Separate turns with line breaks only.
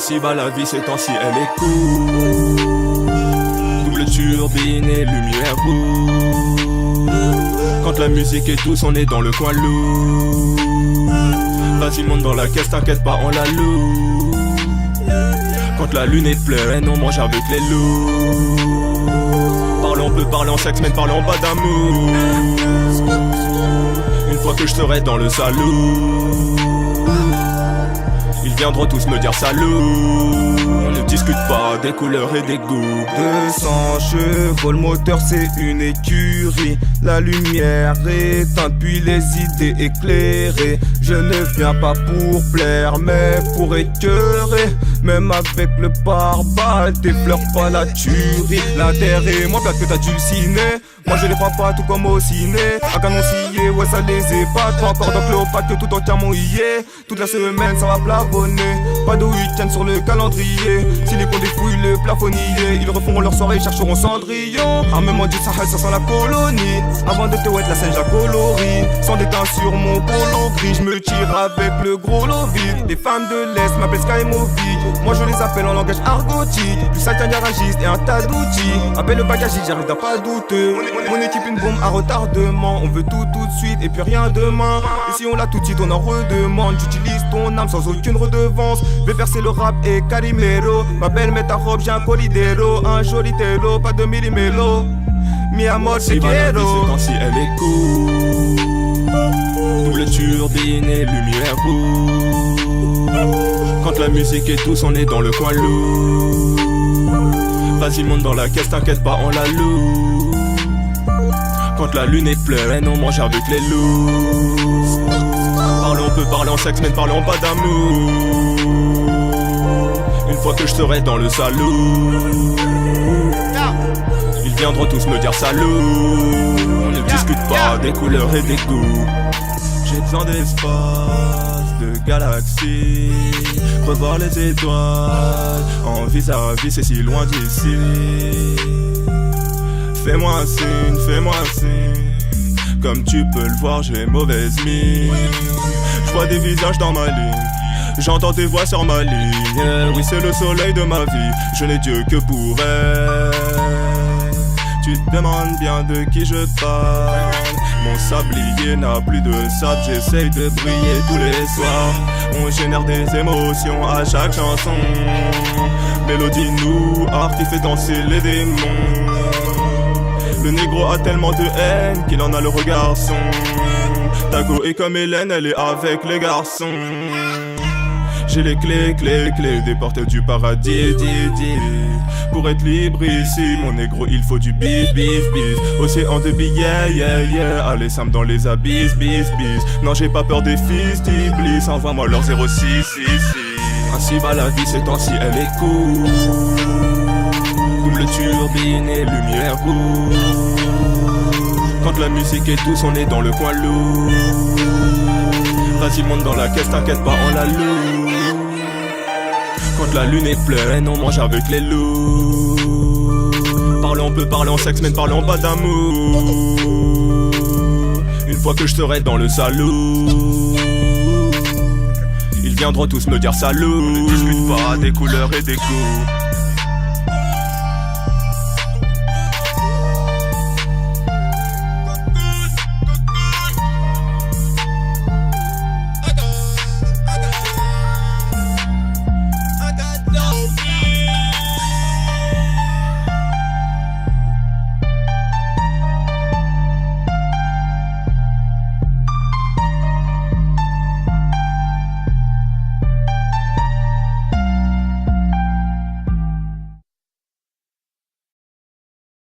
Ainsi va la vie, ces temps-ci elle est cool. Double turbine et lumière rouge. Quand la musique est douce, on est dans le coin lourd. Vas-y monte dans la caisse, t'inquiète pas, on la loue. Quand la lune est pleine, on mange avec les loups. Parlons peu, parlons sexe, mais ne parlons pas d'amour. Une fois que je serai dans le salon, ils viendront tous me dire salut. On ne discute pas des couleurs et des goûts.
200 chevaux, le moteur c'est une écurie. La lumière éteinte puis les idées éclairées. Je ne viens pas pour plaire mais pour écœurer. Même avec le pare-balles, t'effleures pas la tuerie. La terre est moins plate que t'as du ciné. Moi je les prends pas tout comme au ciné. Un canon scié, ouais ça les épate. Pas encore dans Cléopâtre que tout entièrement y est. Toute la semaine ça va plafonner. Pas de week-end sur le calendrier. Si les cons défouillent le plafonnier, ils referont leur soirée, ils chercheront Cendrillon. Armement du Sahel, ça sent la colonie. Avant de te wet la scène, j'ai colorie. Sans déteint sur mon polo gris, je me tire avec le gros lobby. Les femmes de l'Est m'appellent Sky Movie. Moi je les appelle en langage argotique. Du satin garagiste et un tas d'outils. Appelle le bagagiste, j'arrive d'un pas douteux. Mon équipe une bombe à retardement. On veut tout de suite et puis rien demain. Et si on l'a tout de suite on en redemande. J'utilise ton âme sans aucune redevance. Vais verser le rap et Carimero. Ma belle met ta robe, j'ai un colidero. Un joli télo, pas de millimélo. Mi amor c'est quiero.
Ces temps-ci elle est cool. Double turbine et lumière rouge. Quand la musique est douce, on est dans le coin lourd. Vas-y monte dans la caisse, t'inquiète pas, on la loue. Quand la lune est pleine, on mange avec les loups. Parlons peu, parlons sexe, mais ne parlons pas d'amour. Une fois que je serai dans le salon, ils viendront tous me dire salut. On ne discute pas des couleurs et des goûts. J'ai besoin d'espace, de galaxies. Revoir les étoiles en vis-à-vis, c'est si loin d'ici. Fais-moi un signe, comme tu peux le voir, j'ai mauvaise mine. Je vois des visages dans ma ligne, j'entends tes voix sur ma ligne. Oui, c'est le soleil de ma vie, je n'ai Dieu que pour elle. Tu te demandes bien de qui je parle. Mon sablier n'a plus de sable, j'essaye de briller tous les soirs. On génère des émotions à chaque chanson. Mélodie noire qui fait danser les démons. Le négro a tellement de haine qu'il en a le regard sombre. Tago est comme Hélène, elle est avec les garçons. J'ai les clés des portes du paradis. Pour être libre ici, mon négro, il faut du bif. Océan de billets, allez, Sam dans les abysses, Non, j'ai pas peur des fils d'Iblis, envoie-moi leur 0666. Ainsi va la vie, ces temps-ci, elle est cool. Double turbine et lumière rouge. Quand la musique est douce, on est dans le coin lourd. Vas-y monte dans la caisse, t'inquiète pas, on la loue. Quand la lune est pleine, on mange avec les loups. Parlons peu, parlons sexe, mais ne parlons pas d'amour. Une fois que je serai dans le salon, ils viendront tous me dire salut. On ne discute pas des couleurs et des goûts.